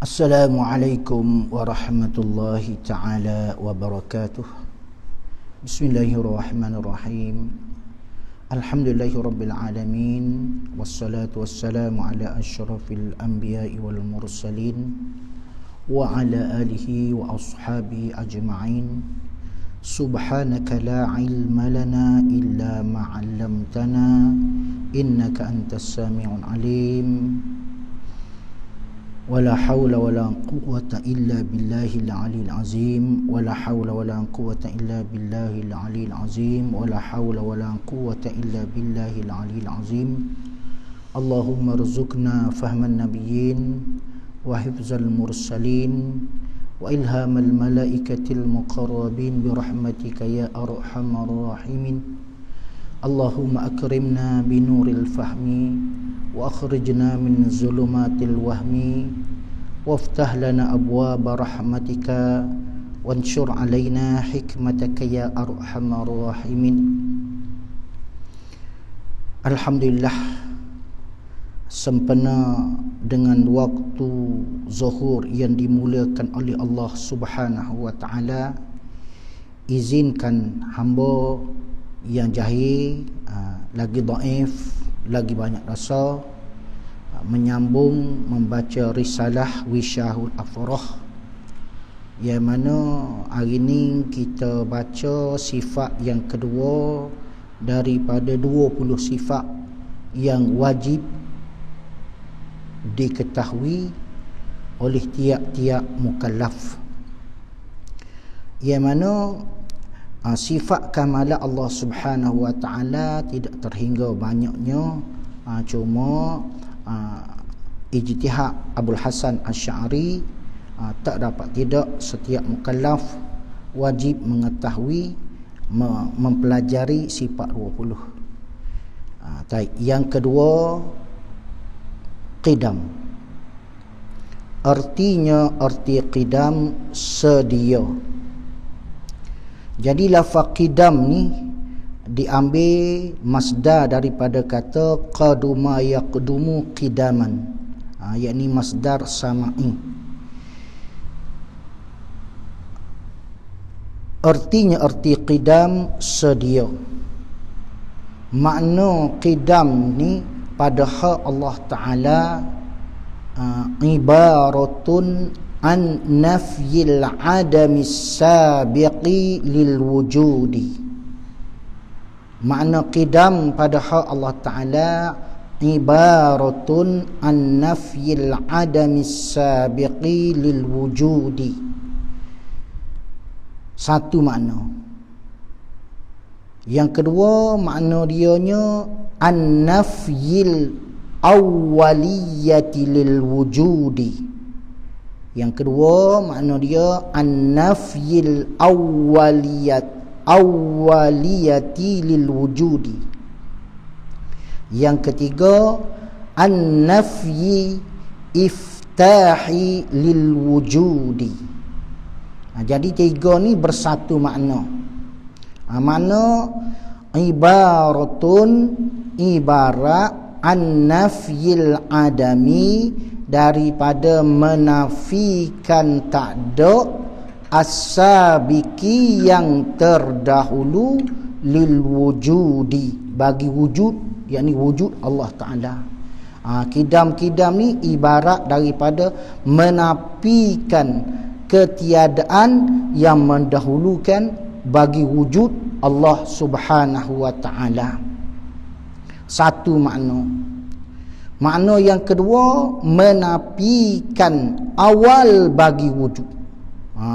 Assalamualaikum warahmatullahi ta'ala wabarakatuh. Bismillahirrahmanirrahim. Alhamdulillahi rabbil alamin. Wassalatu wassalamu ala asyrafil anbiya'i wal mursalin wa ala alihi wa ashabihi ajma'in. Subhanaka la ilma lana illa ma'allamtana innaka antas sami'un alim. ولا حول ولا قوة إلا بالله العلي العظيم ولا حول ولا قوة إلا بالله العلي العظيم ولا حول ولا قوة إلا بالله العلي العظيم اللهم ارزقنا فهم النبيين وحفظ المرسلين وإلهام الملائكة المقربين برحمتك يا أرحم الراحمين اللهم أكرمنا بنور الفهم وأخرجنا من ظلمات الوهم وافتح لنا أبواب رحمتك وانشر علينا حكمتك يا أرحم الراحمين. Alhamdulillah, sempena dengan waktu zuhur yang dimuliakan oleh Allah Subhanahu wa taala, izinkan hamba yang jahil, lagi dhaif, lagi banyak rasa, menyambung membaca risalah Wisyahul Afrah, yang mana hari ini kita baca sifat yang kedua daripada 20 sifat yang wajib diketahui oleh tiap-tiap mukallaf, yang mana sifat kamalah Allah Subhanahu wa taala tidak terhingga banyaknya, cuma ijtihad Abul Hasan Asy'ari, tak dapat tidak setiap mukallaf wajib mengetahui, mempelajari sifat 20. Yang kedua, qidam. Arti qidam sedia. Jadi lafaz qidam ni diambil masdar daripada kata qaduma yaqdumu qidaman, yakni masdar sama'i. Artinya arti qidam sedia. Makna qidam ni pada hak Allah Ta'ala ibaratun an nafyil adamis sabiqi lil wujudi. Makna qidam pada hak Allah Ta'ala ibaratun an nafyil adamis sabiqi lil wujudi. Satu makna. Yang kedua, makna dianya an nafyil awwaliyati lil wujudi. Yang kedua, makna dia an-nafyil awwaliyati lil wujudi. Yang ketiga, an-nafyi iftahi lil wujudi. Jadi tiga ni bersatu makna. Makna ibarat an-nafyil adami, daripada menafikan takda, as-sabiki yang terdahulu, lil wujudi bagi wujud, yakni wujud Allah Ta'ala. Qidam ni ibarat daripada menafikan ketiadaan yang mendahulukan bagi wujud Allah Subhanahu wa Ta'ala. Satu makna. Makna yang kedua, menafikan awal bagi wujud.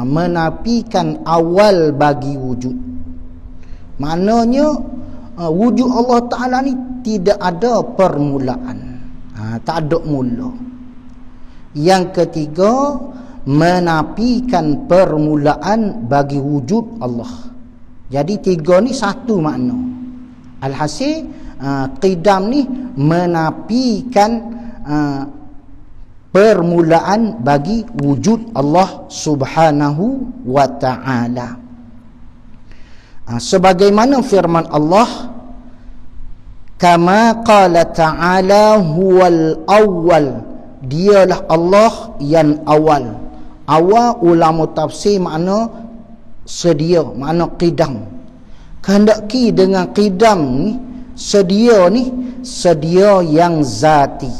Menafikan awal bagi wujud. Maknanya wujud Allah Ta'ala ni tidak ada permulaan, tak ada mula. Yang ketiga, menafikan permulaan bagi wujud Allah. Jadi tiga ni satu makna. Alhasil qidam ni menafikan permulaan bagi wujud Allah Subhanahu wa ta'ala. Sebagaimana firman Allah, kama qala ta'ala huwal awwal dialah Allah yang awal. Awal ulama tafsir makna sedia, makna qidam. Kehendaki dengan qidam ni, sedia yang zati.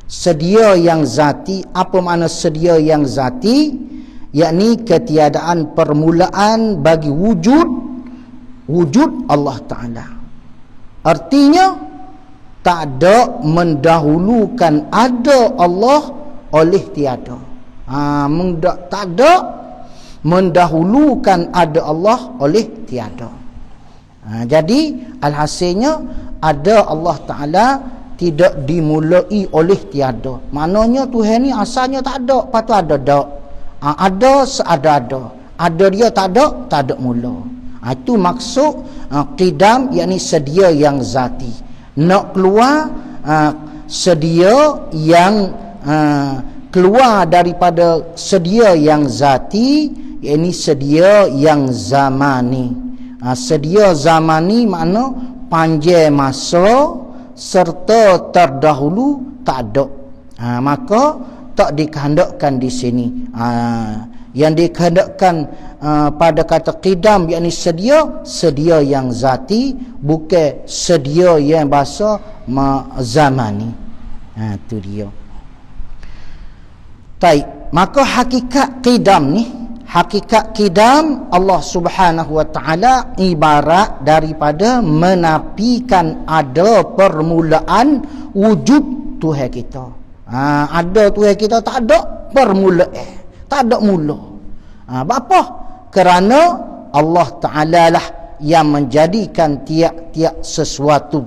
Sedia yang zati. Apa makna sedia yang zati? Yakni ketiadaan permulaan bagi wujud Allah Ta'ala. Artinya tak ada mendahulukan ada Allah oleh tiada. Tak ada mendahulukan ada Allah oleh tiada. Jadi alhasilnya ada Allah Ta'ala tidak dimulai oleh tiada. Maknanya Tuhan ni asalnya tak ada, lepas tu ada dak. Ada seada-ada. Ada dia tak ada mula. Itu maksud qidam, yakni sedia yang zati. Nak keluar sedia yang keluar daripada sedia yang zati, yakni sedia yang zamani. Sedia zamani makna panjang masa serta terdahulu tak ada. Maka tak dikehendakkan di sini. Yang dikehendakkan pada kata qidam, yakni sedia yang zati, bukan sedia yang bahasa zamani. Itu dia. Baik, maka hakikat qidam Allah Subhanahu wa taala ibarat daripada menafikan ada permulaan wujud Tuhan kita. Ada Tuhan kita tak ada permulaan, tak ada mula. Apa? Kerana Allah Ta'ala lah yang menjadikan tiap-tiap sesuatu.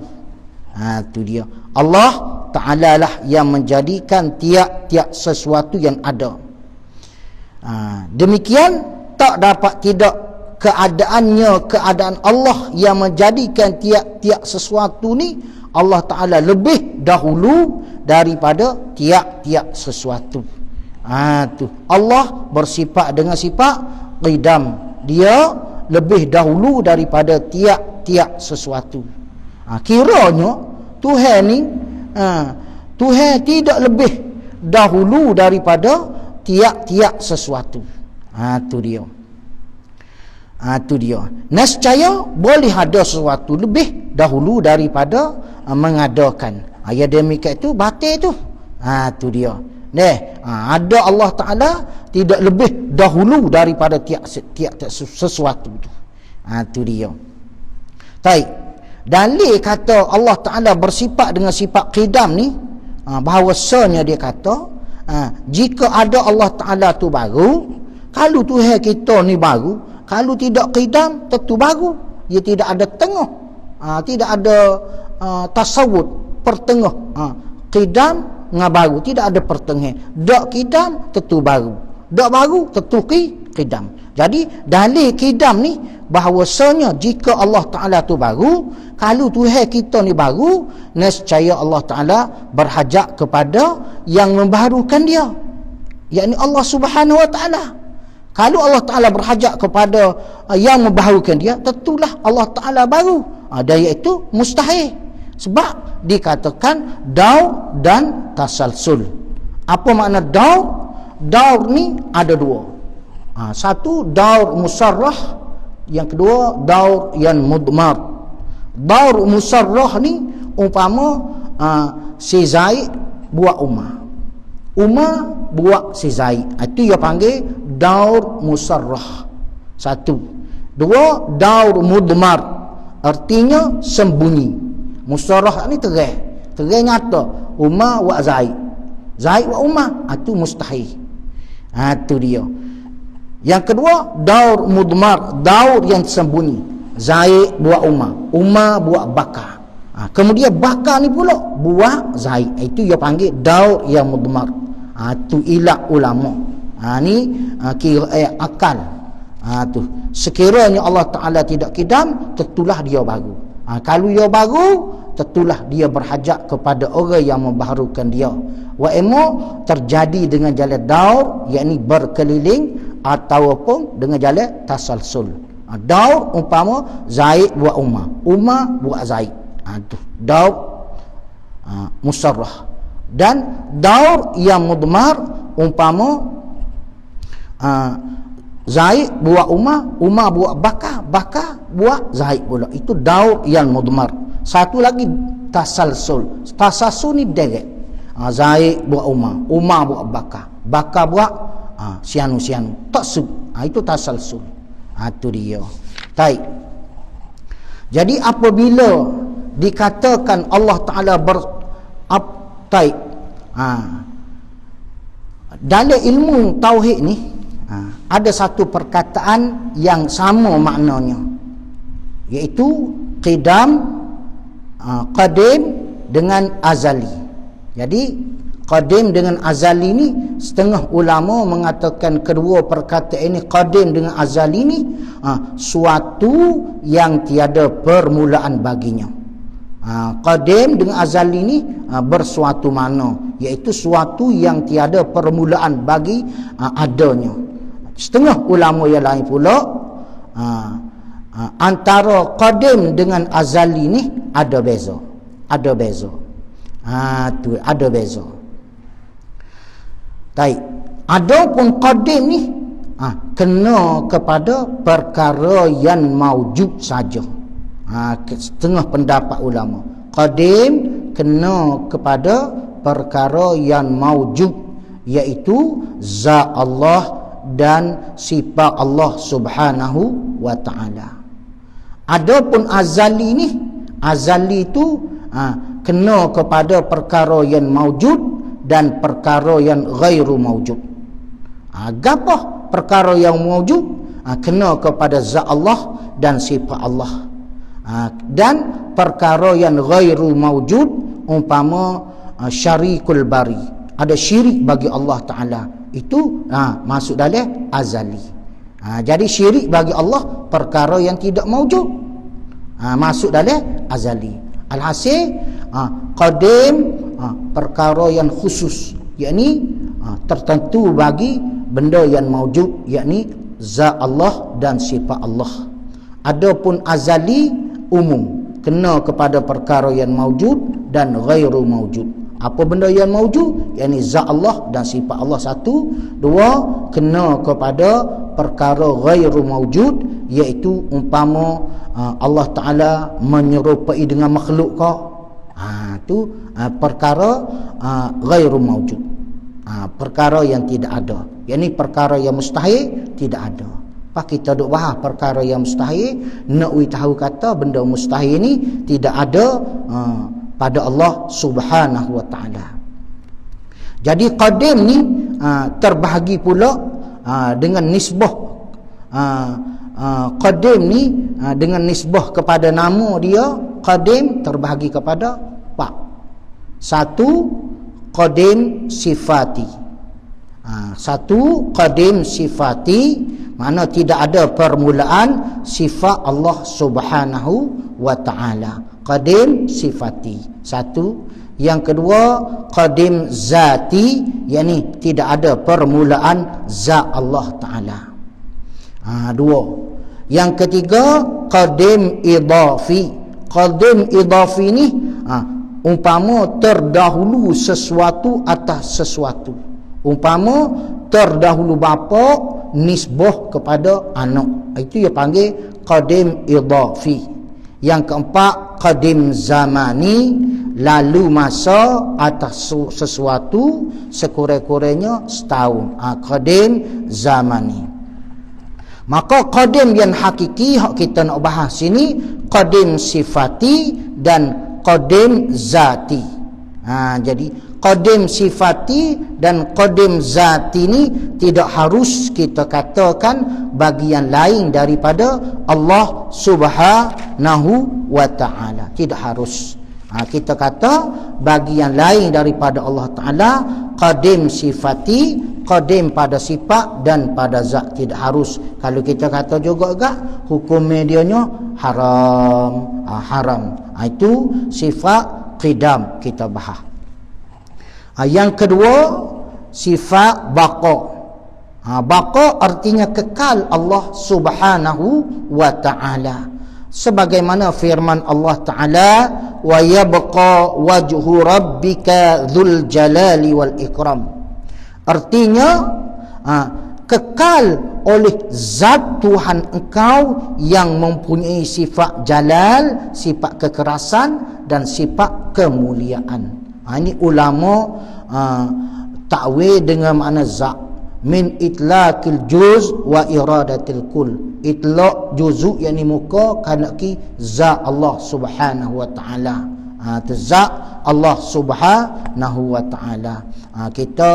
Itu dia. Allah Ta'ala lah yang menjadikan tiap-tiap sesuatu yang ada. Demikian tak dapat tidak keadaan Allah yang menjadikan tiap-tiap sesuatu ni, Allah Ta'ala lebih dahulu daripada tiap-tiap sesuatu. Tu Allah bersifat dengan sifat qidam. Dia lebih dahulu daripada tiap-tiap sesuatu. Kiranya Tuhan ni Tuhan tidak lebih dahulu daripada tiap-tiap sesuatu. Tu dia. Tu dia. Nescaya boleh ada sesuatu lebih dahulu daripada mengadakan. Ayat demikian itu batil tu. Tu dia. Ada Allah Ta'ala tidak lebih dahulu daripada tiap sesuatu tu. Tu dia. Baik. Dalil kata Allah Ta'ala bersifat dengan sifat qidam ni, bahawasanya dia kata jika ada Allah Ta'ala tu baru, kalau Tuhan kita ni baru, kalau tidak qidam tentu baru. Dia tidak ada tengah, tidak ada tasawuf pertengah. Qidam dengan baru tidak ada pertengahan. Dak qidam tentu baru, dak baru tentu qidam. Jadi dalil qidam ni bahawasanya jika Allah Ta'ala tu baru, kalau Tuhan kita ni baru, nescaya Allah Ta'ala berhajat kepada yang membaharukan dia, yakni Allah Subhanahu wa Ta'ala. Kalau Allah Ta'ala berhajat kepada yang membaharukan dia, tentulah Allah Ta'ala baru. Dan iaitu mustahil. Sebab dikatakan daur dan tasalsul. Apa makna daur? Daur ni ada dua. Satu daur musarrah, yang kedua daur yang mudmar. Daur musarrah ni umpama si Zaid buat Umar, Umar buat si Zaid. Itu dia panggil daur musarrah. Satu. Dua, daur mudmar, artinya sembunyi. Musarrah ni terang nyata. Umar buat Zaid, Zaid buat Umar. Itu mustahil. Itu dia. Yang kedua daur mudmar, daur yang sembunyi. Zaid buat Umar, Umar buat Bakar. Kemudian Bakar ni pula buat Zaid. Itu dia panggil daur yang mudmar. Itu ilah ulama. Ni kira akal. Tu sekiranya Allah Ta'ala tidak qidam, tentulah dia baru. Kalau dia baru, tentulah dia berhajat kepada orang yang membaharukan dia. Wa emo terjadi dengan jalan daur, yakni berkeliling, ataupun dengan jalan tasalsul. Daur umpama Zaid buat Umar, Umar buat Zaid. Itu daur musarrah. Dan daur yang mudmar umpama Zaid buat Umar buat Bakar buat Zaid pula. Itu daur yang mudmar. Satu lagi tasalsul. Tasalsul ni direct. Zaid buat Umar buat Bakar buat sianu. Taksub. Itu tasalsul. Itu dia. Baik. Jadi apabila dikatakan Allah Ta'ala dalam ilmu tauhid ni ada satu perkataan yang sama maknanya, iaitu qadim dengan azali. Jadi qadim dengan azali ni, setengah ulama mengatakan kedua perkataan ini, qadim dengan azali ni suatu yang tiada permulaan baginya. Qadim dengan azali ni bersuatu makna, iaitu suatu yang tiada permulaan bagi adanya. Setengah ulama yang lain pula antara qadim dengan azali ni ada beza. Ada beza. Baik. Adapun qadim ni kena kepada perkara yang maujud saja. Setengah pendapat ulama, qadim kena kepada perkara yang maujud, iaitu zat Allah dan sifat Allah Subhanahu wa ta'ala. Adapun azali ni, azali tu kena kepada perkara yang maujud dan perkara yang ghairu maujud. Apa perkara yang maujud? Kena kepada zat Allah dan sifat Allah. Dan perkara yang ghairu maujud umpama syarikul bari, ada syirik bagi Allah Ta'ala, itu masuk dalam azali. Jadi syirik bagi Allah perkara yang tidak maujud, masuk dalam azali. Alhasil qadim perkara yang khusus, yakni tertentu bagi benda yang maujud, yakni zat Allah dan sifat Allah. Adapun azali umum, kena kepada perkara yang maujud dan ghairu maujud. Apa benda yang maujud? Yakni zat Allah dan sifat Allah, satu. Dua, kena kepada perkara ghairu maujud, iaitu umpama Allah Ta'ala menyerupai dengan makhluk kau. Itu perkara ghairu maujud, perkara yang tidak ada, yakni perkara yang mustahil tidak ada. Kita duk bahas perkara yang mustahil, nak tahu kata benda mustahil ni tidak ada pada Allah Subhanahu wa ta'ala. Jadi qadim ni terbahagi pula dengan nisbah. Qadim ni dengan nisbah kepada nama dia, qadim terbahagi kepada empat. Satu, qadim sifati. Satu, qadim sifati, mana tidak ada permulaan sifat Allah Subhanahu wa ta'ala. Qadim sifati, satu. Yang kedua, qadim zati, yakni tidak ada permulaan zat Allah Ta'ala. Dua. Yang ketiga, qadim idafi. Qadim idafi ni umpama terdahulu sesuatu atas sesuatu. Umpama terdahulu bapa nisbah kepada anak, itu dia panggil qadim idafi. Yang keempat, qadim zamani, lalu masa atas sesuatu sekurang-kurangnya setahun. Qadim zamani. Maka qadim yang hakiki hak kita nak bahas sini, qadim sifati dan qadim zati. Jadi qadim sifati dan qadim zati ni tidak harus kita katakan bagian lain daripada Allah Subhanahu wa ta'ala. Tidak harus. Kita kata bagian lain daripada Allah Ta'ala, qadim sifati, qadim pada sifat dan pada zat. Tidak harus. Kalau kita kata juga hukum medianya haram. Haram. Itu sifat qidam kita bahas. Yang kedua, sifat baqa. Baqa artinya kekal Allah Subhanahu wa ta'ala. sebagaimana firman Allah Ta'ala, wa yabqa wajhu rabbika dzul jalali wal ikram. Artinya kekal oleh zat Tuhan engkau yang mempunyai sifat jalal, sifat kekerasan dan sifat kemuliaan. Ini ulama takwil dengan makna zat, min itlaqil juz wa iradatil kull. Itlaq juzuk yakni muka, kanaki zat Allah Subhanahu wa taala. Zat Allah Subhanahu wa taala. Kita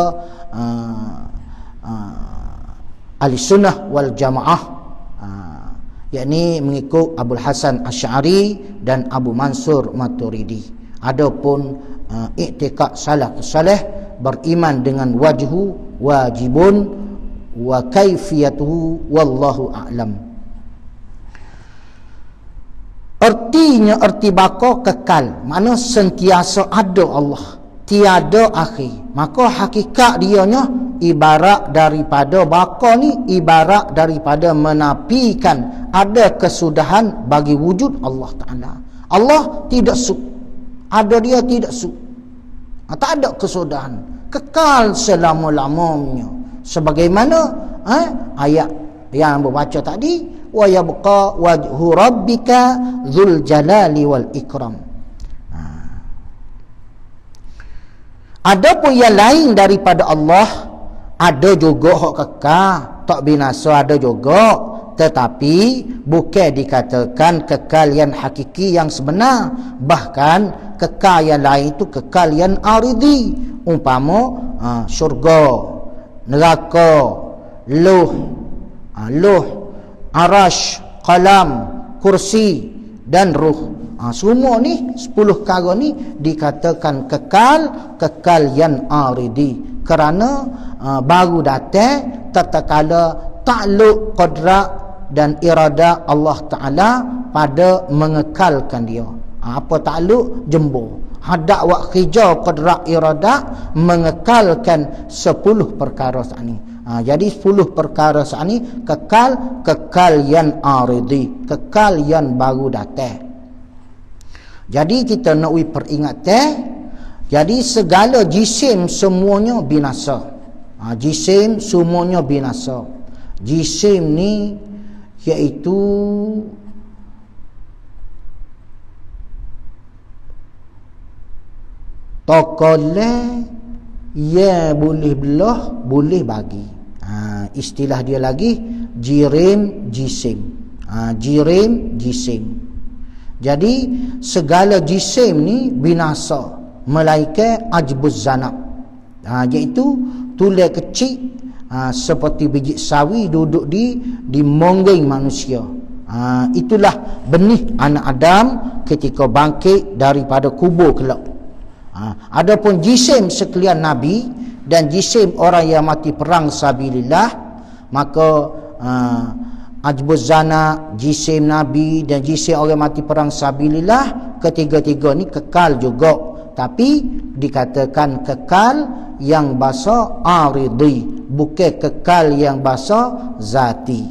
ahli sunnah wal jamaah, yakni mengikut Abul Hasan Asy'ari dan Abu Mansur Maturidi. Adapun i'tikad salafus salih beriman dengan wajhu wajibun wa kaifiyatuhu wallahu a'lam. Artinya erti baka kekal, makna sentiasa ada Allah, tiada akhir. Maka hakikat dianya ibarat daripada baka ni, ibarat daripada menafikan ada kesudahan bagi wujud Allah Ta'ala. Allah tidak ada, dia tidak tak ada kesudahan, kekal selama-lamanya. Sebagaimana ayat yang berbaca tadi, wa yabqa wajhu rabbika dzul jalali wal ikram. Adapun yang lain daripada Allah, ada juga hak kekal, tak binasa, ada juga, tetapi bukan dikatakan kekal yang hakiki yang sebenar. Bahkan kekal yang lain itu kekal yang aridi, umpama syurga, neraka, luh, arash, qalam, kursi dan ruh. Semua ni 10 perkara ni dikatakan kekal yang aridi, kerana baru datang tatkala takluk qadrat dan irada Allah Ta'ala pada mengekalkan dia. Apa takluk? Jembur. Hadak wa khijau qadrat irada mengekalkan 10 perkara saat ni. Jadi 10 perkara saat ni kekal yang aridi, kekal yang baru datang. Jadi kita nak peringatan, jadi segala jisim semuanya binasa. Jisim semuanya binasa. Jisim ni iaitu tokolah yang boleh belah, boleh bagi. Istilah dia lagi jirim jisim. Jirim jisim. Jadi segala jisim ni binasa, melainkan ajbuz zanab, iaitu tulang kecil seperti biji sawi duduk di monggeng manusia. Itulah benih anak Adam ketika bangkit daripada kubur kelak. Adapun jisim sekalian Nabi dan jisim orang yang mati perang sabilillah, maka ajbuz zana, jisim Nabi dan jisim orang mati perang sabilillah, ketiga-tiga ni kekal juga, tapi dikatakan kekal yang bahasa aridi, bukan kekal yang bahasa zati.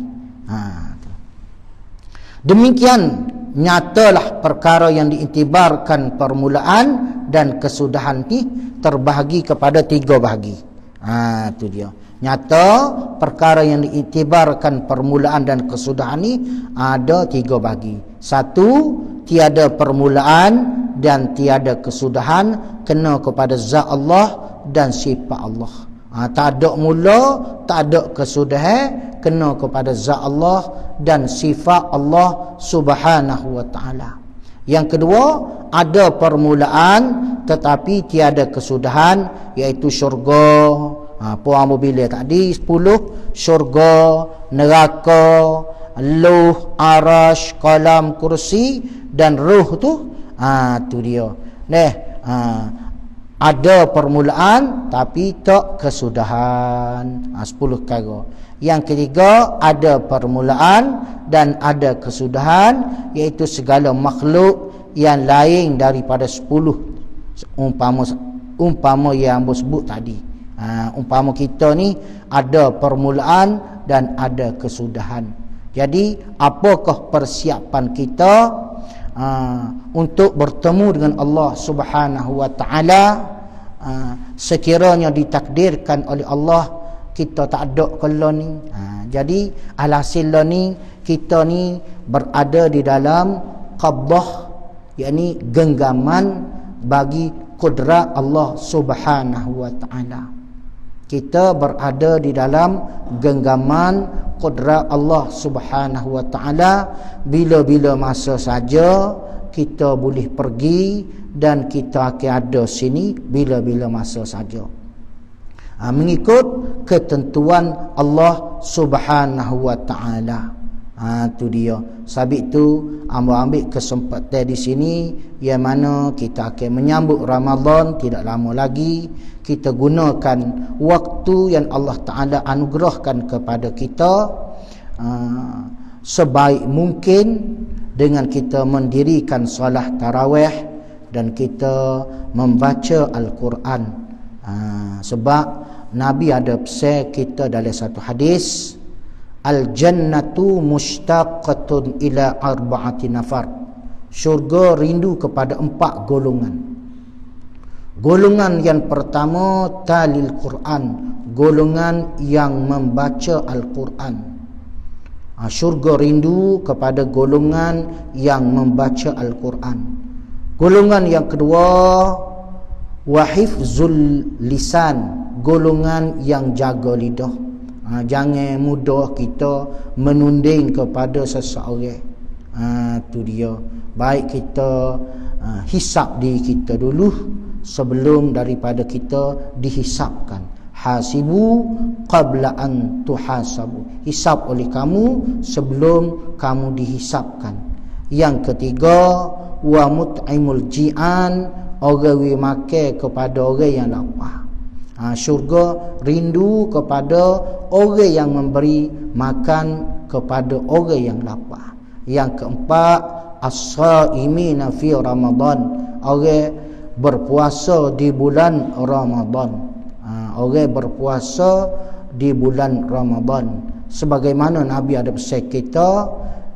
Demikian nyatalah perkara yang diiktibarkan permulaan dan kesudahan ni terbahagi kepada 3 bahagi. Itu dia. Nyata perkara yang diiktibarkan permulaan dan kesudahan ni ada 3 bahagi. 1, tiada permulaan dan tiada kesudahan, kena kepada zat Allah dan sifat Allah. Tak ada mula, tak ada kesudahan, kena kepada zat Allah dan sifat Allah Subhanahu wa taala. Yang kedua, ada permulaan tetapi tiada kesudahan, iaitu syurga. Puan mobil tadi 10, syurga, neraka, luh, arash, qalam, kursi dan ruh tu. Tu dia. Ada permulaan tapi tak kesudahan. 10 perkara. Yang ketiga, ada permulaan dan ada kesudahan, iaitu segala makhluk yang lain daripada 10 umpama yang Ambo sebut tadi. Umpama kita ni ada permulaan dan ada kesudahan. Jadi apakah persiapan kita untuk bertemu dengan Allah Subhanahu wa taala sekiranya ditakdirkan oleh Allah kita tak ada kalau ni. Jadi alhasil ni kita ni berada di dalam qabdah, yakni genggaman bagi kudrat Allah Subhanahu wa taala. Kita berada di dalam genggaman kudrat Allah Subhanahu wa taala. Bila-bila masa saja kita boleh pergi dan kita akan ada sini bila-bila masa saja. Mengikut ketentuan Allah Subhanahu wa taala. Tu dia. Sabit tu ambil kesempatan di sini yang mana kita akan menyambut Ramadan tidak lama lagi. Kita gunakan waktu yang Allah Taala anugerahkan kepada kita sebaik mungkin dengan kita mendirikan solat tarawih dan kita membaca Al-Quran. Sebab Nabi ada pesan kita dalam satu hadis, al-jannatu mushtaqatun ila arba'ati nafar. Syurga rindu kepada 4 golongan. Golongan yang pertama talil Quran, golongan yang membaca Al-Quran. Syurga rindu kepada golongan yang membaca Al-Quran. Golongan yang kedua wahifzul lisan, golongan yang jaga lidah. Jangan mudah kita menunding kepada seseorang. Tu dia. Baik kita hisap diri kita dulu sebelum daripada kita dihisapkan. Hasibu qabla an tuhasabu. Hisap oleh kamu sebelum kamu dihisapkan. Yang ketiga wa mut'imul ji'an, orang yang makan kepada orang yang lapar. Syurga rindu kepada orang yang memberi makan kepada orang yang lapar. Yang keempat as-saimina fi Ramadan, orang berpuasa di bulan Ramadan. Orang berpuasa di bulan Ramadan. Sebagaimana Nabi ada pesan kita,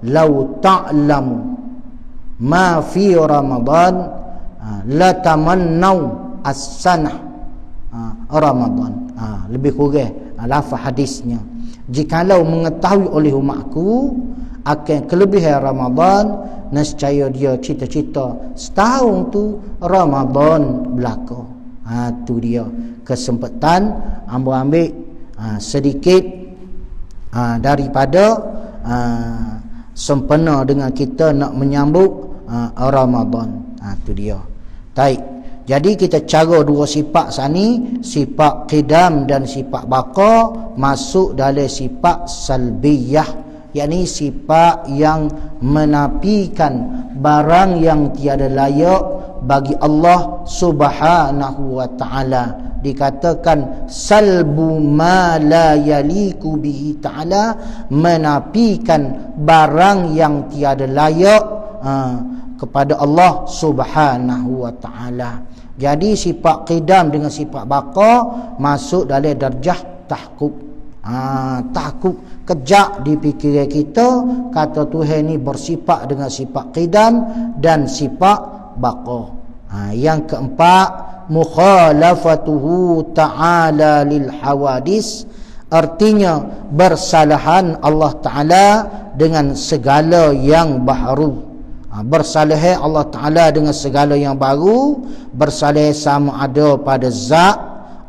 lau ta'lamu ma fi Ramadan la tamannau as-sanah Ramadan. Lebih kurang lafaz hadisnya, jikalau mengetahui oleh umatku akan kelebihan Ramadan, nescaya dia cita-cita setahun tu Ramadan belaka. Tu dia kesempatan ambil sedikit daripada sempena dengan kita nak menyambut Ramadan. Tu dia. Baik. Jadi kita cara 2 sifat sani, sifat qidam dan sifat baqa, masuk dalam sifat salbiyah, yakni sifat yang menafikan barang yang tiada layak bagi Allah Subhanahu wa taala. Dikatakan salbu ma la yaliku bihi taala, menafikan barang yang tiada layak kepada Allah Subhanahu wa taala. Jadi sifat qidam dengan sifat baqa masuk dalam darjah tahqiq. Takut kejak di fikiran kita kata Tuhan ni bersifat dengan sifat qidam dan sifat baqa. Yang keempat mukhalafatuhu ta'ala lil hawadis, artinya bersalahan Allah Ta'ala dengan segala yang baru. Bersalah Allah Ta'ala dengan segala yang baru, bersalah sama ada pada zat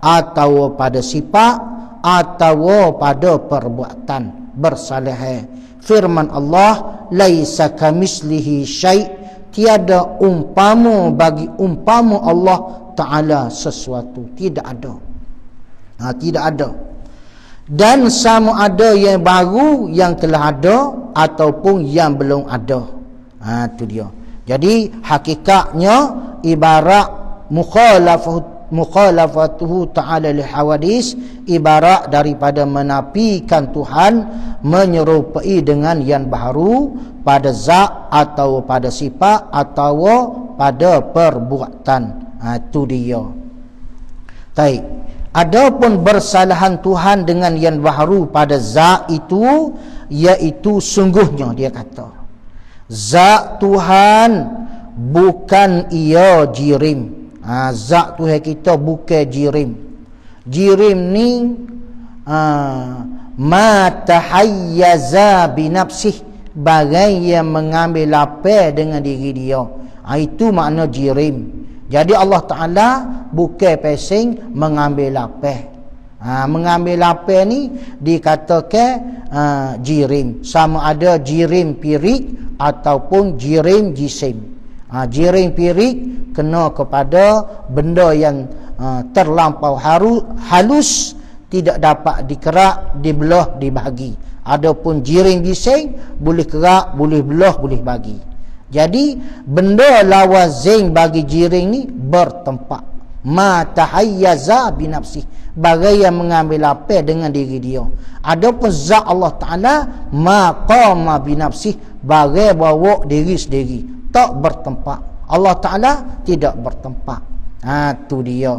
atau pada sifat atau pada perbuatan. Bersalah firman Allah, laisa kamislihi syai', tiada umpama bagi umpama Allah Ta'ala sesuatu. Tidak ada. Tidak ada. Dan sama ada yang baru yang telah ada ataupun yang belum ada. Itu dia. Jadi hakikatnya ibarat mukhalafatuhu ta'ala li hawadis, ibarat daripada menafikan Tuhan, menyerupai dengan yang baru pada zat atau pada sifat atau pada perbuatan. Itu dia. Baik. Adapun bersalahan Tuhan dengan yang baru pada zat itu iaitu sungguhnya dia kata zat Tuhan bukan ia jirim. Zat Tuhan kita bukan jirim. Jirim ni ma tahayyaza binafsih, bagai yang mengambil lapar dengan diri dia. Itu makna jirim. Jadi Allah Ta'ala bukan pesing mengambil lapar. Mengambil lapar ni dikatakan jirim. Sama ada jirim pirik ataupun jirim jisim. Jirim pirik kena kepada benda yang terlampau halus, tidak dapat dikerak, dibelah, dibahagi. Adapun jirim jisim boleh kerak, boleh belah, boleh bagi. Jadi benda lawazin bagi jirim ni bertempat. Ma tahayyaza binafsih, bagai yang mengambil lapar dengan diri dia. Adapun zat Allah Ta'ala ma qama binafsih, bagai bawa diri sendiri, tak bertempat. Allah Ta'ala tidak bertempat. Tu dia.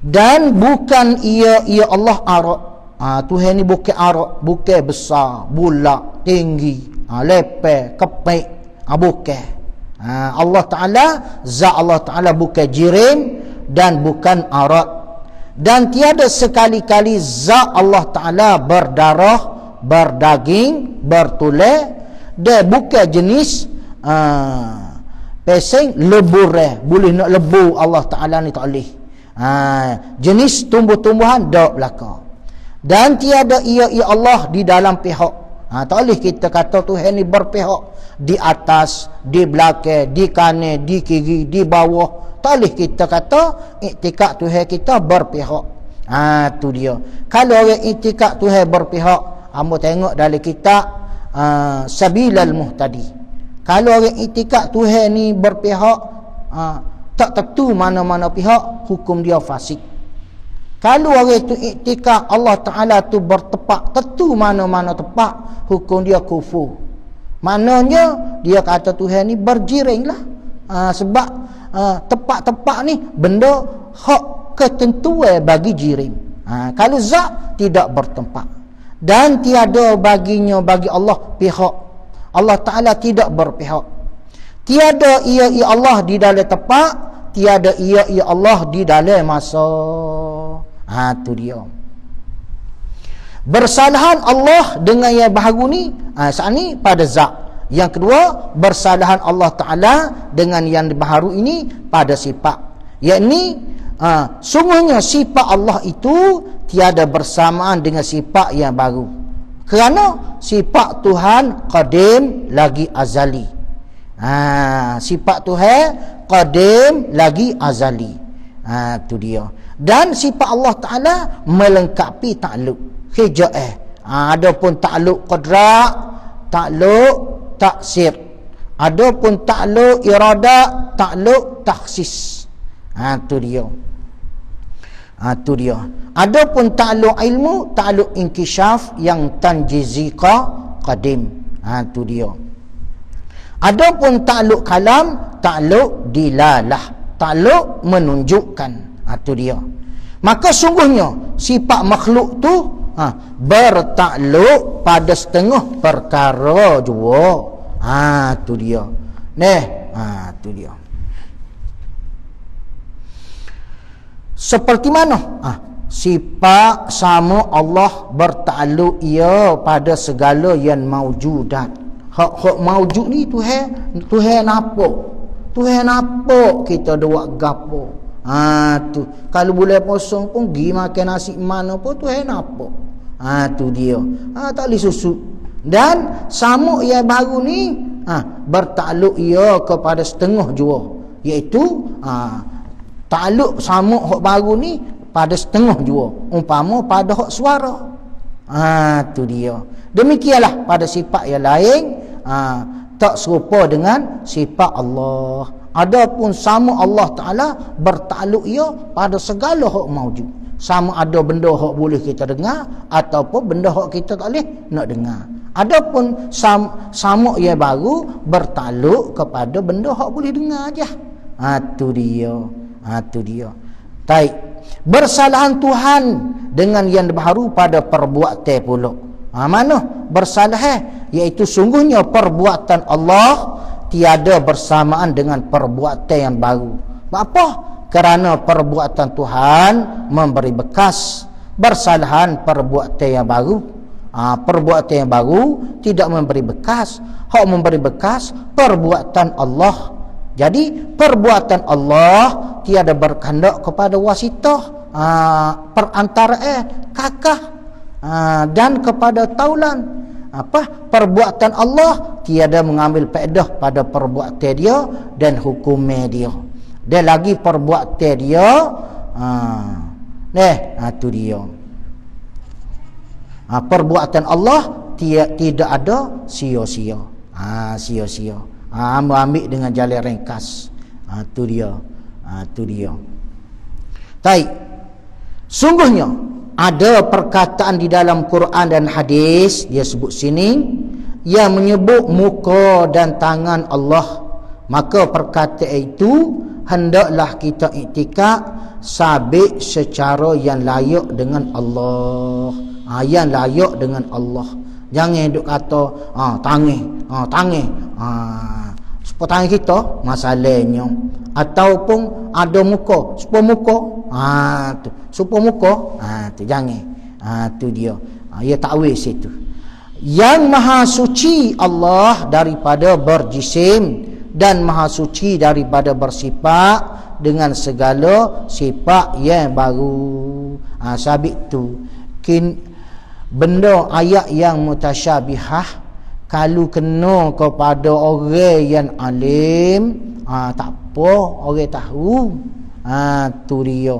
Dan bukan ia Allah arak. Tuhan ni bukan arak, bukan besar, bulat, tinggi, leper, kepek, bukan. Allah Ta'ala, zat Allah Ta'ala bukan jirim dan bukan arak. Dan tiada sekali-kali zat Allah Ta'ala berdarah, berdaging, bertulang, dan bukan jenis pesing lebur. Boleh nak lebu Allah Ta'ala ni tak boleh. Jenis tumbuh-tumbuhan tak belaka. Dan tiada ia Allah di dalam pihak. Tak boleh kita kata Tuhan ni berpihak di atas, di belakang, di kanan, di kiri, di bawah. Tak boleh kita kata iktikad Tuhan kita berpihak. Tu dia. Kalau orang iktikad Tuhan berpihak, hamba tengok dalam kitab Sabilal Muhtadi. Kalau orang iktikad Tuhan ni berpihak, tak tentu mana-mana pihak, hukum dia fasik. Kalau orang itu iktikad Allah Ta'ala tu bertepak, tentu mana-mana tepak, hukum dia kufur. Maknanya dia kata Tuhan ni berjiring lah. Sebab tepak-tepak ni benda hak ketentuan bagi jiring. Kalau zat tidak bertempat. Dan tiada baginya bagi Allah pihak. Allah Ta'ala tidak berpihak. Tiada ia Allah di dalam tepak, tiada ia Allah di dalam masa. Tu dia. Bersalahan Allah dengan yang baharu ni, saat ni pada zat. Yang kedua, bersalahan Allah Ta'ala dengan yang baharu ini pada sifat. Yakni sungguhnya sifat Allah itu tiada bersamaan dengan sifat yang baru. Kerana sifat Tuhan qadim lagi azali. Sifat Tuhan qadim lagi azali. Tu dia. Dan sifat Allah Ta'ala melengkapi takluk hija'ah. Adapun takluk qadra', takluk taksir. Adapun takluk irada', takluk takhsis. Tu dia. Tu dia. Adapun takluk ilmu, takluk inkishaf yang tanjizika qadim. Tu dia. Adapun takluk kalam, takluk dilalah, takluk menunjukkan. Itu dia. Maka sungguhnya sifat makhluk tu bertakluk pada setengah perkara jua. Itu dia. Itu dia. Seperti mana? Sifat sama Allah bertakluk ia pada segala yang maujudat. Hak maujud ni Tuhan nampak. Tuhan nampak kita buat gapo. Tu kalau boleh kosong pun pergi makan nasi mana pun Tuhan nampak. Tu dia. Tak boleh susut. Dan samuk yang baru ni bertakluk ia kepada setengah jua, iaitu takluk samuk hak baru ni pada setengah jua, umpama pada hak suara. Tu dia. Demikianlah pada sifat yang lain tak serupa dengan sifat Allah. Adapun sama Allah Ta'ala bertakluk ia pada segala hak maujud. Sama ada benda hak boleh kita dengar ataupun benda hak kita tak boleh nak dengar. Adapun sama ia baru bertakluk kepada benda hak boleh dengar aja. Tu dia. Tu dia. Baik. Bersalahan Tuhan dengan yang baharu pada perbuatan pula. Mana bersalah? Iaitu sungguhnya perbuatan Allah tiada bersamaan dengan perbuatan yang baru. Apa? Kerana perbuatan Tuhan memberi bekas, bersalahan perbuatan yang baru. Perbuatan yang baru tidak memberi bekas. Hak memberi bekas perbuatan Allah. Jadi perbuatan Allah tiada berkehendak kepada wasitah, perantara kakak dan kepada taulan. Perbuatan Allah tiada mengambil faedah pada perbuatan dia dan hukumnya dia. Dan lagi perbuatan dia itu dia. Perbuatan Allah tidak ada sia-sia. Sia-sia. Ambil dengan jalan ringkas. Itu dia. Itu dia. Baik. Sungguhnya ada perkataan di dalam Quran dan hadis, dia sebut sini, yang menyebut muka dan tangan Allah. Maka perkataan itu hendaklah kita iktikad sabit secara yang layak dengan Allah. Yang layak dengan Allah. Jangan duk kata tangan. Supaya tangan kita masalahnya. Ataupun ada muka, supaya muka. Tu. Supaya muka. Tu jangan. Tu dia. Ia takwil situ. Yang maha suci Allah daripada berjisim dan maha suci daripada bersifat dengan segala sifat yang baru. Sabit tu. Benda ayat yang mutasyabihah kalau kena kepada orang yang alim, tak apa, orang tahu. Tu dia.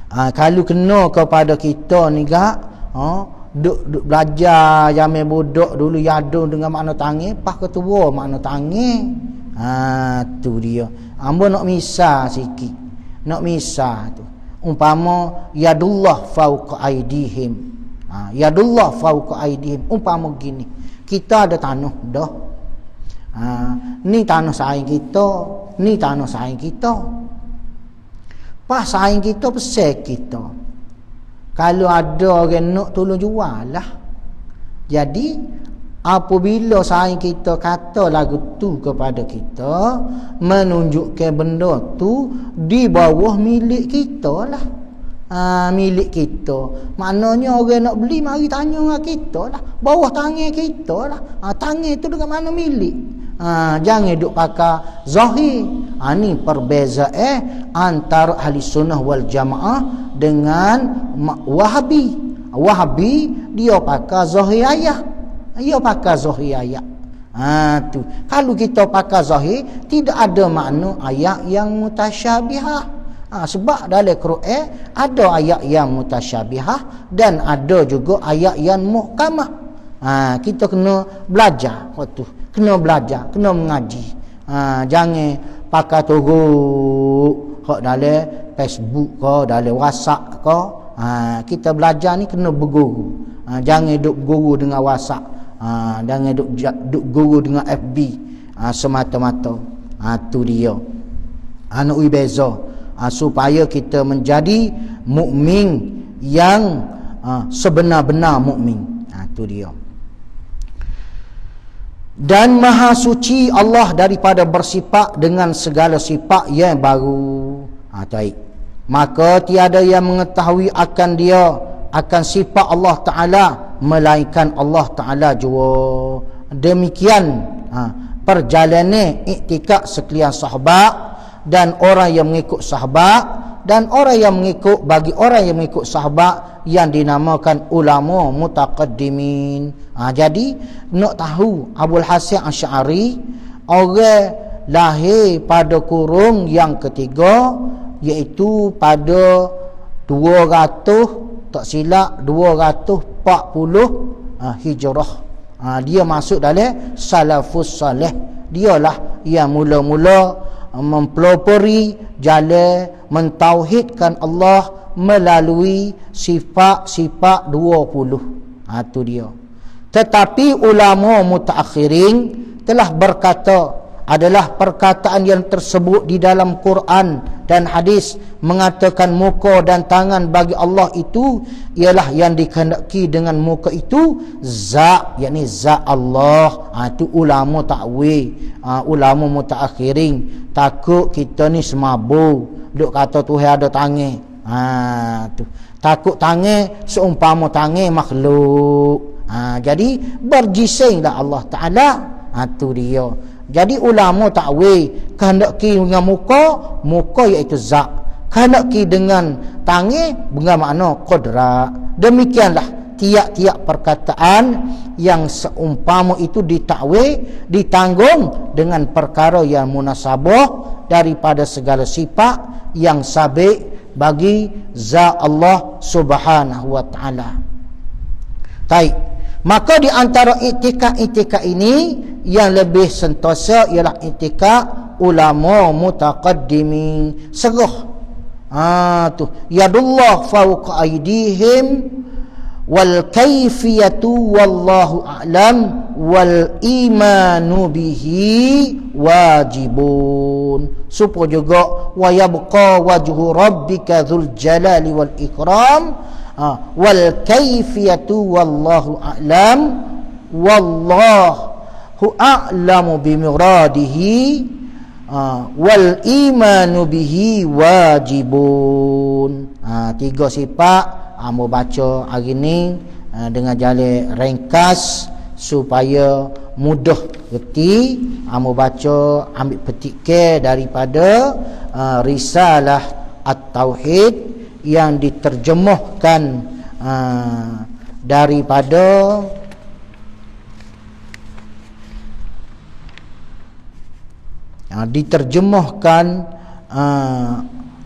Kalau kena kepada kita ni gak, duk belajar zaman budak dulu yadung dengan makna tangan, pas ketua makna tangan. Tu dia. Ambo nak misal sikit. Nak misal tu. Umpama yadullah fauqa aidihim. Yadullah fauqa aidihim. Umpama gini. Kita ada tanah dah. Ni tanah saing kita, ni tanah saing kita. Pas saing kita besar kita. Kalau ada orang nak tolong jual lah. Jadi apabila saing kita kata lagu tu kepada kita, menunjukkan benda tu di bawah milik kita lah. Milik kita. Maknanya orang nak beli mari tanya dengan kita lah. Bawah tangan kita lah. Tangan tu dengan mana milik. Jangan duk pakai zahir. Ni perbezaan antara ahli sunnah wal jamaah dengan wahabi. Wahabi dia pakai zahir ayat. Dia pakai zahir ayat. Tu. Kalau kita pakai zahir, tidak ada makna ayat yang mutasyabihah. Sebab dalam Quran ada ayat yang mutasyabihah dan ada juga ayat yang muhkamah. Kita kena belajar waktu, kena belajar, kena mengaji. Jangan pakai turut hak dalam Facebook ke, dalam WhatsApp ke. Kita belajar ni kena berguru. Jangan duk guru dengan WhatsApp. Jangan duk guru dengan FB semata-mata. Tu dia. Nak beza. Supaya kita menjadi mukmin yang sebenar-benar mukmin. Itu dia. Dan maha suci Allah daripada bersifat dengan segala sifat yang baru. Baik. Maka tiada yang mengetahui akan dia, akan sifat Allah Ta'ala melainkan Allah Ta'ala jua. Demikian perjalanan iktikad sekalian sahabat dan orang yang mengikut sahabat dan orang yang mengikut, bagi orang yang mengikut sahabat yang dinamakan ulama mutaqaddimin. Jadi nak tahu Abul Hasan Asy'ari orang lahir pada kurung yang ketiga, iaitu pada 200 tak silap 240 Hijrah. Dia masuk dalam salafus salih. Dialah yang mula-mula mempelopori jalan mentauhidkan Allah melalui sifat-sifat 20. Itu dia. Tetapi ulama mutaakhirin telah berkata adalah perkataan yang tersebut di dalam Quran dan hadis mengatakan muka dan tangan bagi Allah itu ialah yang dikehendaki dengan muka itu zat, yakni zat Allah. Itu ulama takwil, ulama mutaakhirin takut kita ni semabur duk kata Tuhan ada tangan. Tu takut tangan seumpama tangan makhluk. Jadi berjisinglah Allah Taala. Tu dia. Jadi ulama takwil kehendaki dengan muka iaitu zat, kehendaki dengan tangan dengan makna qudrat. Demikianlah tiap-tiap perkataan yang seumpama itu ditakwil, ditanggung dengan perkara yang munasabah daripada segala sifat yang sabit bagi zat Allah Subhanahu wa taala. Baik. Maka di antara i'tikad-i'tikad ini yang lebih sentosa ialah i'tikad ulama mutaqaddimin. Serah. Tu yadullah fawqa aydihim wal kaifiyatu wallahu a'lam wal imanu bihi wajibun. Supaya juga wa yabqa wajhu rabbika dzul jalali wal ikram wal kaifiyatu wallahu a'lam wallahu a'lamu bimuradihi wal imanu bihi wajibun. Tiga sifat amo baca hari ni dengan jalan ringkas supaya mudah reti. Amo baca ambil petik daripada risalah at-tauhid yang diterjemahkan daripada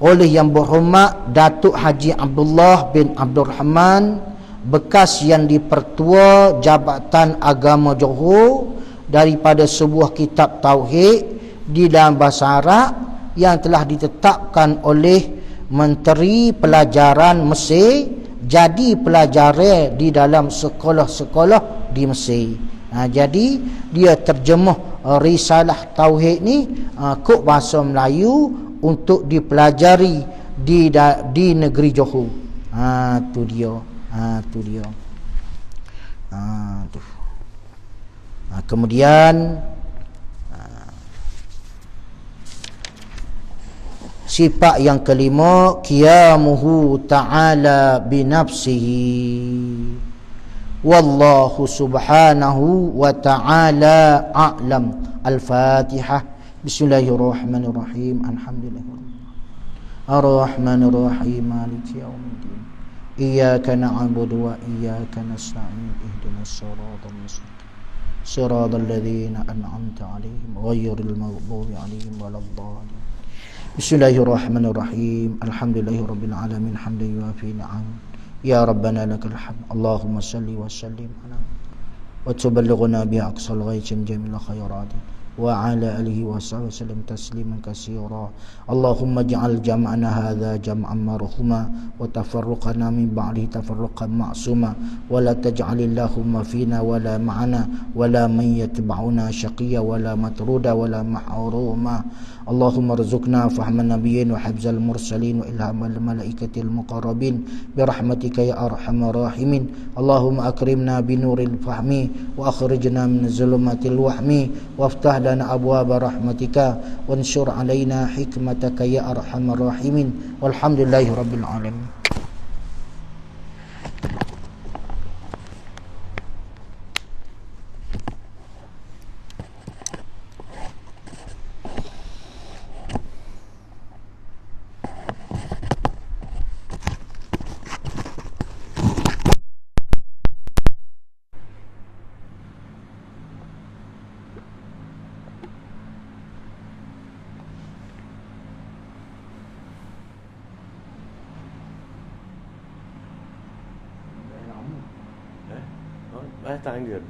oleh yang berhormat Datuk Haji Abdullah bin Abdul Rahman, bekas yang dipertua Jabatan Agama Johor, daripada sebuah kitab tauhid di dalam bahasa Arab yang telah ditetapkan oleh Menteri Pelajaran Mesir jadi pelajaran di dalam sekolah-sekolah di Mesir. Jadi dia terjemah risalah tauhid ni kod bahasa Melayu untuk dipelajari di negeri Johor. Tu dia. Kemudian sifat yang kelima, qiyamuhu ta'ala binafsihi wallahu subhanahu wa ta'ala a'lam. Al-Fatihah. Bismillahirrahmanirrahim. Alhamdulillah ar-Rahmanir Rahim maliki yaumiddin iyyaka na'budu wa iyyaka nasta'in ihdinas siratal mustaqim siratal ladzina an'amta 'alaihim ghairil maghdubi 'alaihim waladdallin. Bismillahirrahmanirrahim. Alhamdulillahirabbil alamin hamdan yuafi ni'am. Ya rabbana lakal hamd. Allahumma salli wa sallim ala wa tuballighna bi aqsal ghaibin jamil khairat wa ala alihi wa sallam tasliman katsira. Allahumma ij'al jam'ana hadza jam'an marhuma wa tafarruqana min ba'dihi tafarruqan ma'suma wa la taj'alillahumma fina wa la ma'ana wa la man yatba'una shaqiyya wa la matruda wa la mahruma. Allahumma rzuqna fahman nabiyyin wa hifzal mursalin wa ilhamal malaikatil muqarrabin bi rahmatika ya arhamar rahimin. Allahumma akrimna bi nuril fahmi wa akhrijna min zulumatil wahmi waftah lana abwaaba rahmatika wanshur alaina hikmataka ya arhamar rahimin. Walhamdulillahi rabbil alamin. Tangan dia.